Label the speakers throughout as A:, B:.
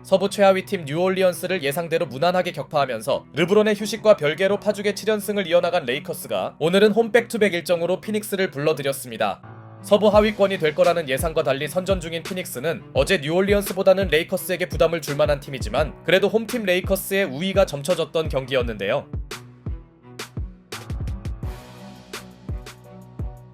A: 서부 최하위 팀 뉴올리언스를 예상대로 무난하게 격파하면서 르브론의 휴식과 별개로 파죽의 7연승을 이어나간 레이커스가 오늘은 홈백투백 일정으로 피닉스를 불러들였습니다. 서부 하위권이 될 거라는 예상과 달리 선전 중인 피닉스는 어제 뉴올리언스보다는 레이커스에게 부담을 줄 만한 팀이지만 그래도 홈팀 레이커스의 우위가 점쳐졌던 경기였는데요.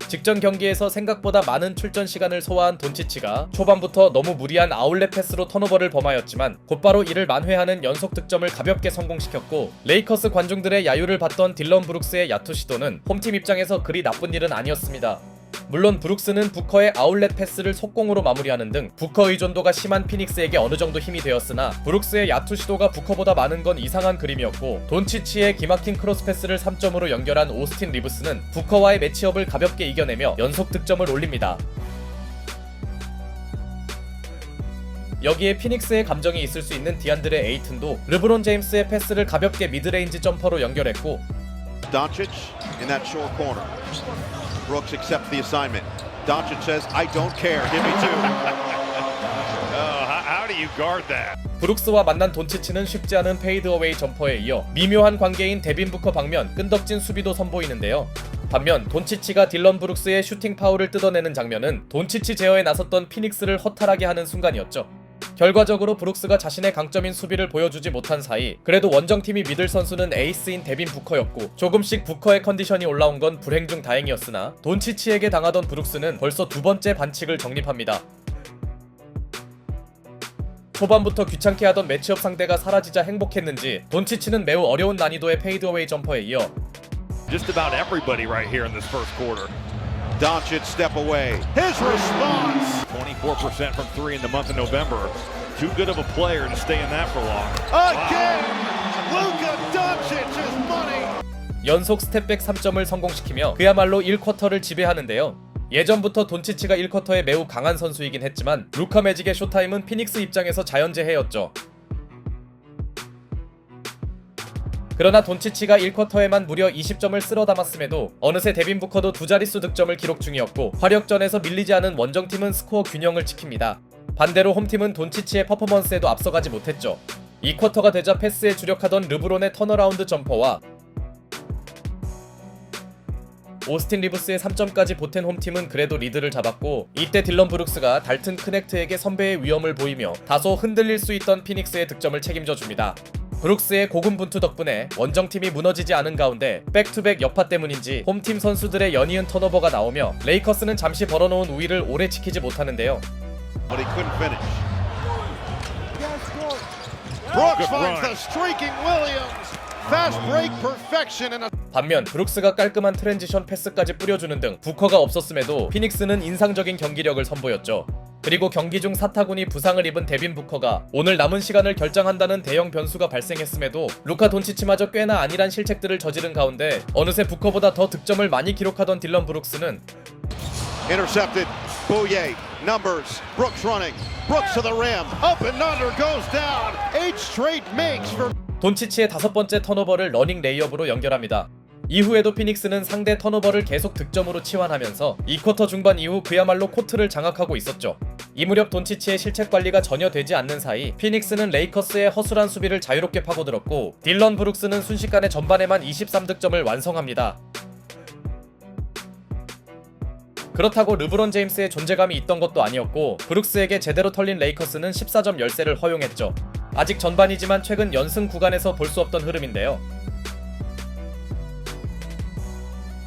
A: 직전 경기에서 생각보다 많은 출전 시간을 소화한 돈치치가 초반부터 너무 무리한 아웃렛 패스로 턴오버를 범하였지만 곧바로 이를 만회하는 연속 득점을 가볍게 성공시켰고 레이커스 관중들의 야유를 받던 딜런 브룩스의 야투 시도는 홈팀 입장에서 그리 나쁜 일은 아니었습니다. 물론 브룩스는 부커의 아웃렛 패스를 속공으로 마무리하는 등 부커 의존도가 심한 피닉스에게 어느 정도 힘이 되었으나 브룩스의 야투 시도가 부커보다 많은 건 이상한 그림이었고 돈치치의 기막힌 크로스 패스를 3점으로 연결한 오스틴 리브스는 부커와의 매치업을 가볍게 이겨내며 연속 득점을 올립니다. 여기에 피닉스의 감정이 있을 수 있는 디안드레 에이튼도 르브론 제임스의 패스를 가볍게 미드레인지 점퍼로 연결했고
B: Doncic in that short corner. Brooks accepts the assignment. Doncic says, "I don't care. Give me two."
C: How do you guard that?
A: 브룩스와 만난 돈치치는 쉽지 않은 페이드어웨이 점퍼에 이어 미묘한 관계인 데빈 부커 방면 끈덕진 수비도 선보이는데요. 반면 돈치치가 딜런 브룩스의 슈팅 파울을 뜯어내는 장면은 돈치치 제어에 나섰던 피닉스를 허탈하게 하는 순간이었죠. 결과적으로 브룩스가 자신의 강점인 수비를 보여주지 못한 사이 그래도 원정팀이 믿을 선수는 에이스인 데빈 부커였고 조금씩 부커의 컨디션이 올라온 건 불행 중 다행이었으나 돈치치에게 당하던 브룩스는 벌써 두 번째 반칙을 적립합니다. 초반부터 귀찮게 하던 매치업 상대가 사라지자 행복했는지 돈치치는 매우 어려운 난이도의 페이드어웨이 점퍼에 이어
C: Just about everybody right here in this first quarter.
B: Doncic step away. His response.
C: 24% from three in the month of November. Too good of a player to stay in that for long.
B: Again. Luka Doncic is money.
A: 연속 스텝백 3점을 성공시키며 그야말로 1쿼터를 지배하는데요. 예전부터 돈치치가 1쿼터에 매우 강한 선수이긴 했지만 루카 매직의 쇼타임은 피닉스 입장에서 자연재해였죠. 그러나 돈치치가 1쿼터에만 무려 20점을 쓸어 담았음에도 어느새 데빈 부커도 두 자릿수 득점을 기록 중이었고 화력전에서 밀리지 않은 원정팀은 스코어 균형을 지킵니다. 반대로 홈팀은 돈치치의 퍼포먼스에도 앞서가지 못했죠. 2쿼터가 되자 패스에 주력하던 르브론의 턴어라운드 점퍼와 오스틴 리브스의 3점까지 보탠 홈팀은 그래도 리드를 잡았고 이때 딜런 브룩스가 달튼 크넥트에게 선배의 위험을 보이며 다소 흔들릴 수 있던 피닉스의 득점을 책임져줍니다. 브룩스의 고군분투 덕분에 원정팀이 무너지지 않은 가운데 백투백 여파 때문인지 홈팀 선수들의 연이은 턴오버가 나오며 레이커스는 잠시 벌어놓은 우위를 오래 지키지 못하는데요.
B: But he couldn't finish. Brooks finds the streaking Williams. Fast break perfection and a
A: 반면 브룩스가 깔끔한 트랜지션 패스까지 뿌려주는 등 부커가 없었음에도 피닉스는 인상적인 경기력을 선보였죠. 그리고 경기 중 사타구니 부상을 입은 데빈 부커가 오늘 남은 시간을 결정한다는 대형 변수가 발생했음에도 루카 돈치치마저 꽤나 안일한 실책들을 저지른 가운데 어느새 부커보다 더 득점을 많이 기록하던 딜런 브룩스는
B: intercepted. Bouye, numbers. Brooks running. Brooks to the rim. Up and under goes down. 8 straight makes for
A: 돈치치의 5번째 턴오버를 러닝 레이업으로 연결합니다. 이후에도 피닉스는 상대 턴오버를 계속 득점으로 치환하면서 2쿼터 중반 이후 그야말로 코트를 장악하고 있었죠. 이 무렵 돈치치의 실책 관리가 전혀 되지 않는 사이 피닉스는 레이커스의 허술한 수비를 자유롭게 파고들었고 딜런 브룩스는 순식간에 전반에만 23득점을 완성합니다. 그렇다고 르브론 제임스의 존재감이 있던 것도 아니었고 브룩스에게 제대로 털린 레이커스는 14점 열세를 허용했죠. 아직 전반이지만 최근 연승 구간에서 볼 수 없던 흐름인데요.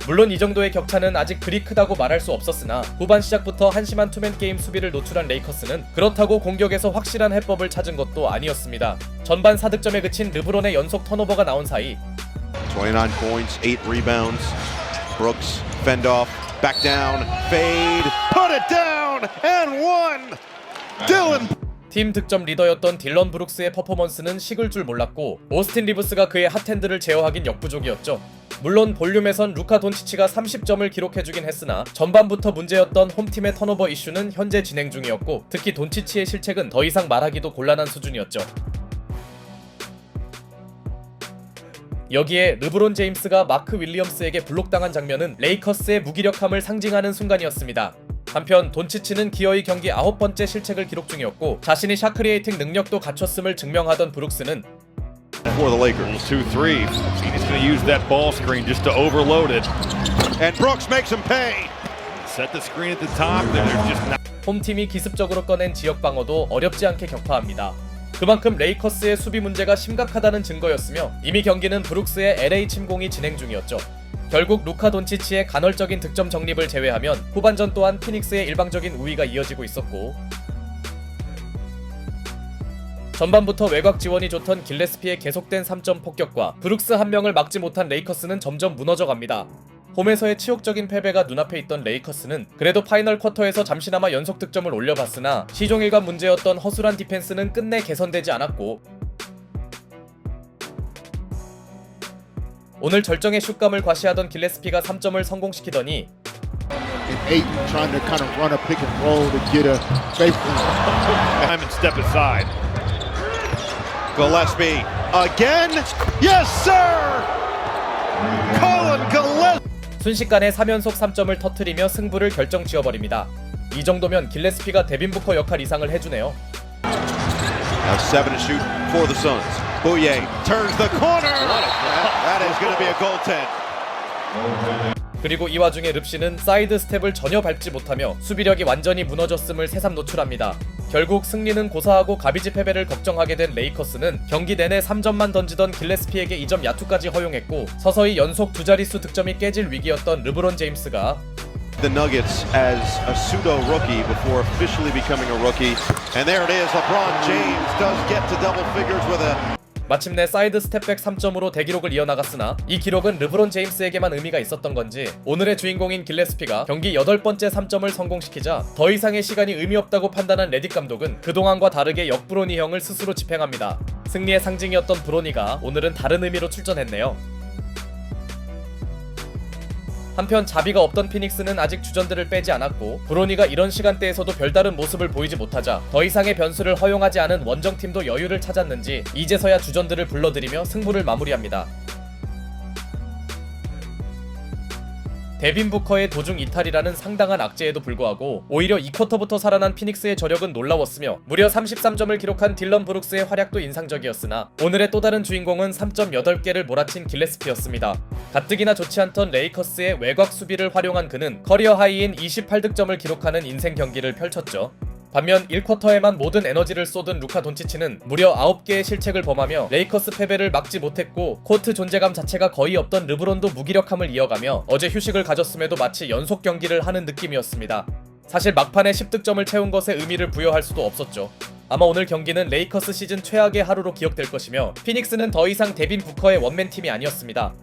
A: 물론 이 정도의 격차는 아직 그리 크다고 말할 수 없었으나 후반 시작부터 한심한 투맨 게임 수비를 노출한 레이커스는 그렇다고 공격에서 확실한 해법을 찾은 것도 아니었습니다. 전반 4득점에 그친 르브론의 연속 턴오버가 나온 사이
B: 29 points, 8 rebounds. Brooks fend off, back down, fade, put it down, and one. Dylan.
A: 팀 득점 리더였던 딜런 브룩스의 퍼포먼스는 식을 줄 몰랐고 오스틴 리브스가 그의 핫핸드를 제어하긴 역부족이었죠. 물론 볼륨에선 루카 돈치치가 30점을 기록해주긴 했으나 전반부터 문제였던 홈팀의 턴오버 이슈는 현재 진행 중이었고 특히 돈치치의 실책은 더 이상 말하기도 곤란한 수준이었죠. 여기에 르브론 제임스가 마크 윌리엄스에게 블록당한 장면은 레이커스의 무기력함을 상징하는 순간이었습니다. 한편 돈치치는 기어이 경기 9번째 실책을 기록 중이었고 자신이 샷크리에이팅 능력도 갖췄음을 증명하던 브룩스는
B: For the Lakers.
C: 2-3. Phoenix going to use that ball screen just to overload it.
B: And Brooks makes him pay.
C: Set the screen at the top. There's just not.
A: 홈팀이 기습적으로 꺼낸 지역 방어도 어렵지 않게 격파합니다. 그만큼 레이커스의 수비 문제가 심각하다는 증거였으며 이미 경기는 브룩스의 LA 침공이 진행 중이었죠. 결국 루카 돈치치의 간헐적인 득점 적립을 제외하면 후반전 또한 피닉스의 일방적인 우위가 이어지고 있었고 전반부터 외곽 지원이 좋던 길레스피의 계속된 3점 폭격과 브룩스 한 명을 막지 못한 레이커스는 점점 무너져갑니다. 홈에서의 치욕적인 패배가 눈앞에 있던 레이커스는 그래도 파이널 쿼터에서 잠시나마 연속 득점을 올려봤으나 시종일관 문제였던 허술한 디펜스는 끝내 개선되지 않았고 오늘 절정의 슛감을 과시하던 길레스피가 3점을 성공시키더니
D: and Ayton trying to kind of run a pick and roll to get a basically.
C: Time and step aside.
B: Gillespie again. Yes, sir. Colin Gillespie.
A: 순식간에 3연속 3점을 터뜨리며 승부를 결정지어버립니다. 이 정도면 길레스피가 데빈 부커 역할 이상을 해주네요.
B: Now 7 to shoot for the Suns. Bouye turns the corner. That is going to be a goaltend.
A: 그리고 이 와중에 릅시는 사이드 스텝을 전혀 밟지 못하며 수비력이 완전히 무너졌음을 새삼 노출합니다. 결국 승리는 고사하고 가비지 패배를 걱정하게 된 레이커스는 경기 내내 3점만 던지던 길레스피에게 2점 야투까지 허용했고 서서히 연속 두 자릿수 득점이 깨질 위기였던 르브론 제임스가
B: The Nuggets as a pseudo rookie before officially becoming a rookie. And there it is. LeBron James does get to double figures with a
A: 마침내 사이드 스텝백 3점으로 대기록을 이어나갔으나 이 기록은 르브론 제임스에게만 의미가 있었던 건지 오늘의 주인공인 길레스피가 경기 8번째 3점을 성공시키자 더 이상의 시간이 의미 없다고 판단한 레딕 감독은 그동안과 다르게 역브로니형을 스스로 집행합니다. 승리의 상징이었던 브로니가 오늘은 다른 의미로 출전했네요. 한편 자비가 없던 피닉스는 아직 주전들을 빼지 않았고 브로니가 이런 시간대에서도 별다른 모습을 보이지 못하자 더 이상의 변수를 허용하지 않은 원정팀도 여유를 찾았는지 이제서야 주전들을 불러들이며 승부를 마무리합니다. 데빈 부커의 도중 이탈이라는 상당한 악재에도 불구하고 오히려 2쿼터부터 살아난 피닉스의 저력은 놀라웠으며 무려 33점을 기록한 딜런 브룩스의 활약도 인상적이었으나 오늘의 또 다른 주인공은 3점 8개를 몰아친 길레스피였습니다. 가뜩이나 좋지 않던 레이커스의 외곽 수비를 활용한 그는 커리어 하이인 28득점을 기록하는 인생 경기를 펼쳤죠. 반면 1쿼터에만 모든 에너지를 쏟은 루카 돈치치는 무려 9개의 실책을 범하며 레이커스 패배를 막지 못했고 코트 존재감 자체가 거의 없던 르브론도 무기력함을 이어가며 어제 휴식을 가졌음에도 마치 연속 경기를 하는 느낌이었습니다. 사실 막판에 10득점을 채운 것에 의미를 부여할 수도 없었죠. 아마 오늘 경기는 레이커스 시즌 최악의 하루로 기억될 것이며 피닉스는 더 이상 데빈 부커의 원맨팀이 아니었습니다.